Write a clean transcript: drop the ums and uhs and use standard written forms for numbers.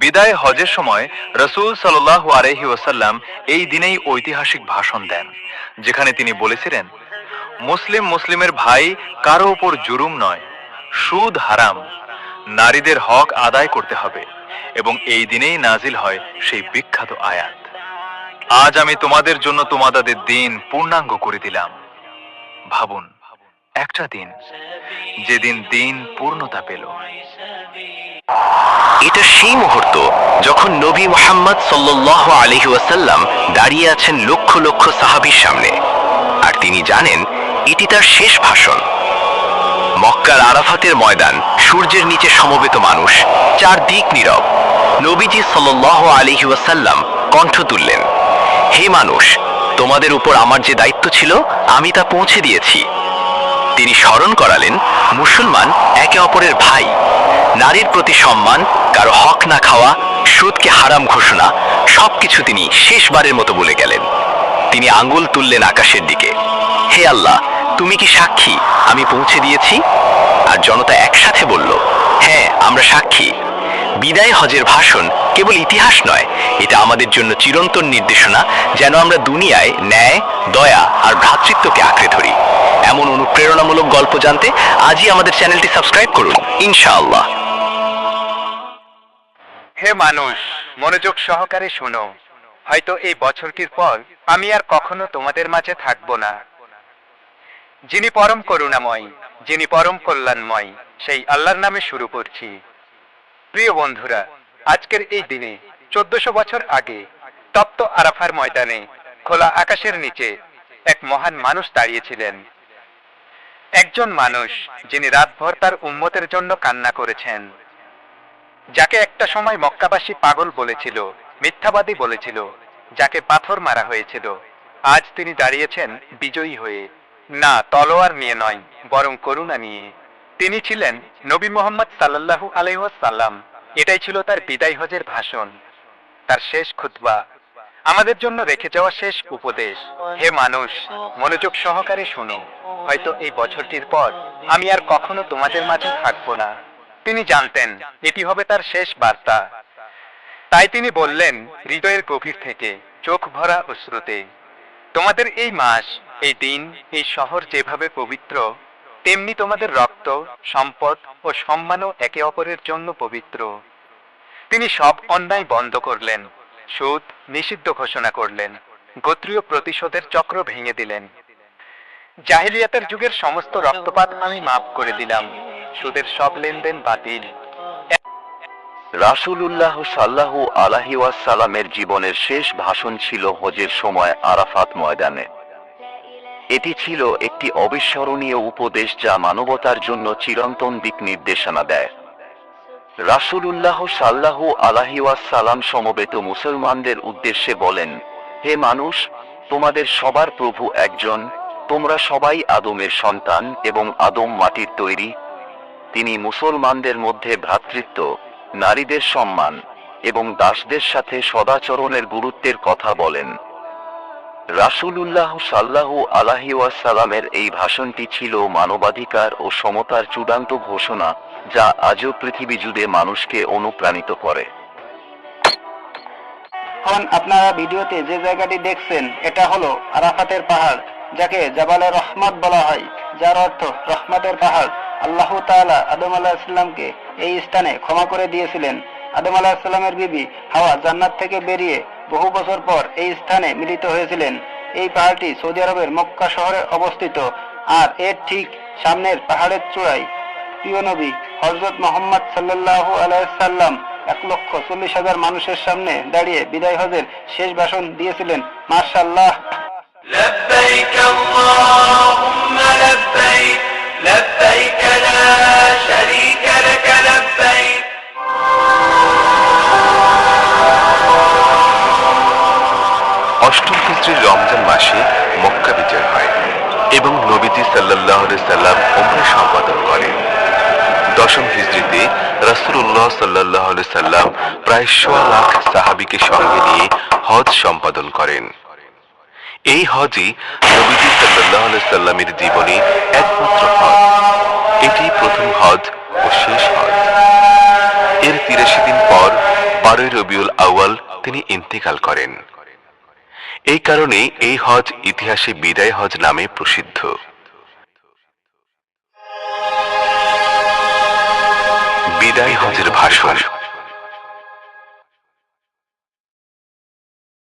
বিদায় হজের সময় রাসূল সাল্লাল্লাহু আলাইহি ওয়াসাল্লাম এই দিনেই ঐতিহাসিক ভাষণ দেন, যেখানে তিনি বলেছিলেন, মুসলিম মুসলিমের ভাই কারো উপর জুলুম নয়, সুদ হারাম, নারীদের হক আদায় করতে হবে। এবং এই দিনেই নাজিল হয় সেই বিখ্যাত আয়াত, আজ আমি তোমাদের জন্য তোমাদের দিন পূর্ণাঙ্গ করে দিলাম। ভাবুন, একটা দিন যেদিন দিন পূর্ণতা পেল। এটা সেই মুহূর্ত যখন নবী মুহাম্মদ সাল্লাল্লাহু আলাইহি ওয়াসাল্লাম দাঁড়িয়ে আছেন লক্ষ লক্ষ সাহাবীর সামনে, আর তিনি জানেন এটি তার শেষ ভাষণ। মক্কার আরাফাতের ময়দান, সূর্যের নিচে সমবেত মানুষ, চারদিক নীরব। নবীজি সাল্লাল্লাহু আলাইহি ওয়াসাল্লাম কণ্ঠ তুললেন, হে মানুষ, তোমাদের উপর আমার যে দায়িত্ব ছিল আমি তা পৌঁছে দিয়েছি। তিনি স্মরণ করালেন, মুসলমান একে অপরের ভাই, নারীর প্রতি সম্মান, কারো হক না খাওয়া, সুদকে হারাম ঘোষণা, সবকিছু তিনি শেষবারের মতো বলে গেলেন। তিনি আঙ্গুল তুললেন আকাশের দিকে, হে আল্লাহ, তুমি কি সাক্ষী আমি পৌঁছে দিয়েছি? আর জনতা একসাথে বলল, হ্যাঁ, আমরা সাক্ষী। বিদায় হজের ভাষণ কেবল ইতিহাস নয়, এটা আমাদের জন্য চিরন্তন নির্দেশনা, যেন আমরা দুনিয়ায় ন্যায়, দয়া আর ভ্রাতৃত্বকে আঁকড়ে ধরি। এমন অনুপ্রেরণামূলক গল্প জানতে আজই আমাদের চ্যানেলটি সাবস্ক্রাইব করুন, ইনশাআল্লাহ। হে মানুষ, মনোযোগ সহকারে শোনো। হয়তো এই বছরটির পর আমি আর কখনো তোমাদের মাঝে থাকব না। যিনি পরম করুণাময়, যিনি পরম কল্যাণময়, সেই আল্লাহর নামে শুরু করছি। প্রিয় বন্ধুরা, আজকের এই দিনে 1400 বছর আগে তপ্ত আরাফার ময়দানে খোলা আকাশের নিচে এক মহান মানুষ দাঁড়িয়েছিলেন। একজন মানুষ যিনি রাতভর তার উম্মতের জন্য কান্না করেছেন, যাকে একটা সময় মক্কাবাসী পাগল বলেছিল, মিথ্যাবাদী বলেছিল, যাকে পাথর মারা হয়েছিল, আজ তিনি দাঁড়িয়েছেন বিজয়ী হয়ে। না তলোয়ার নিয়ে নয়, বরং করুণা নিয়ে। তিনি ছিলেন নবী মুহাম্মদ সাল্লাল্লাহু আলাইহি ওয়াসাল্লাম। এটাই ছিল তার বিদায় হজের ভাষণ, তার শেষ খুতবা, আমাদের জন্য রেখে যাওয়া শেষ উপদেশ। হে মানুষ, মনোযোগ সহকারে শোনো। হয়তো এই বছরটির পর আমি আর কখনো তোমাদের মাঝে থাকবো না। তিনি জানতেন এটি হবে তার শেষ বার্তা। তাই তিনি বললেন হৃদয়ের গভীর থেকে, চোখ ভরা অশ্রুতে, তোমাদের এই মাস, এই দিন, এই শহর যেভাবে পবিত্র, তেমনি তোমাদের রক্ত, সম্পদ ও সম্মানও একে অপরের জন্য পবিত্র। তিনি সব অন্যায় বন্ধ করলেন, সুদ নিষিদ্ধ ঘোষণা করলেন, গোত্রীয় প্রতিশোধের চক্র ভেঙে দিলেন। জাহিলিয়াতের যুগের সমস্ত রক্তপাত আমি মাফ করে দিলাম, সুদের সব লেনদেন বাতিল। রাসূলুল্লাহ সাল্লাল্লাহু আলাইহি ওয়াসাল্লামের জীবনের শেষ ভাষণ ছিল হজের সময় আরাফাত ময়দানে। এটি ছিল একটি অবিস্মরণীয় উপদেশ যা মানবতার জন্য চিরন্তন দিক নির্দেশনা দেয়। রাসূলুল্লাহ সাল্লাল্লাহু আলাইহি ওয়াসাল্লাম সমবেত মুসলমানদের উদ্দেশ্যে বলেন, হে মানুষ, তোমাদের সবার প্রভু একজন, তোমরা সবাই আদমের সন্তান এবং আদম মাটির তৈরি। তিনি মুসলমানদের মধ্যে ভ্রাতৃত্ব, নারীদের সম্মান এবং দাসদের সাথে সদাচরণের গুরুত্বের কথা বলেন। রাসূলুল্লাহ সাল্লাল্লাহু আলাইহি ওয়াসাল্লামের এই ভাষণটি ছিল মানবাধিকার ও সমতার চূড়ান্ত ঘোষণা, যা আজও পৃথিবী জুড়ে মানুষকে অনুপ্রাণিত করে। এখন আপনারা ভিডিওতে যে জায়গাটি দেখছেন, এটা হলো আরাফাতের পাহাড়, যাকে জাবালে রহমত বলা হয়, যার অর্থ রহমতের পাহাড়। আল্লাহ তাআলা আদম আলাইহিস সালামকে এই স্থানে ক্ষমা করে দিয়েছিলেন। আদম আলাইহিস সালামের বিবি হাওয়া জান্নাত থেকে বেরিয়ে বহু বছর পর এই স্থানে মিলিত হয়েছিলেন। এই পাহাড়টি সৌদি আরবের মক্কা শহরে অবস্থিত, আর এর ঠিক সামনের পাহাড়ের চূড়ায় প্রিয় নবী হযরত মুহাম্মদ সাল্লাল্লাহু আলাইহি সাল্লাম 1,40,000 মানুষের সামনে দাঁড়িয়ে বিদায় হজের শেষ ভাষণ দিয়েছিলেন। মাশাআল্লাহ। لبيك اللهم لبيك لبيك لا شريك لك لبيك অষ্টম হিজরির রমজান মাসে মক্কা বিজয় হয় এবং নবীজি সাল্লাল্লাহু আলাইহি সাল্লাম উমরা সম্পাদন করেন। দশম হিজরিতে রাসূলুল্লাহ সাল্লাল্লাহু আলাইহি সাল্লাম প্রায় 100 লাখ সাহাবীকে সঙ্গে নিয়ে হজ সম্পাদন করেন। এই হজই নবীজি সাল্লাল্লাহু আলাইহি সাল্লামের জীবনে একমাত্র হজ। এটি প্রথম হজ ও শেষ হজ। এর 83 দিন পর 12 রবিউল আউয়াল তিনি ইন্তেকাল করেন। এই কারণে এই হজ ইতিহাসে বিদায় হজ নামে প্রসিদ্ধ। বিদায় হজের ভাষণ।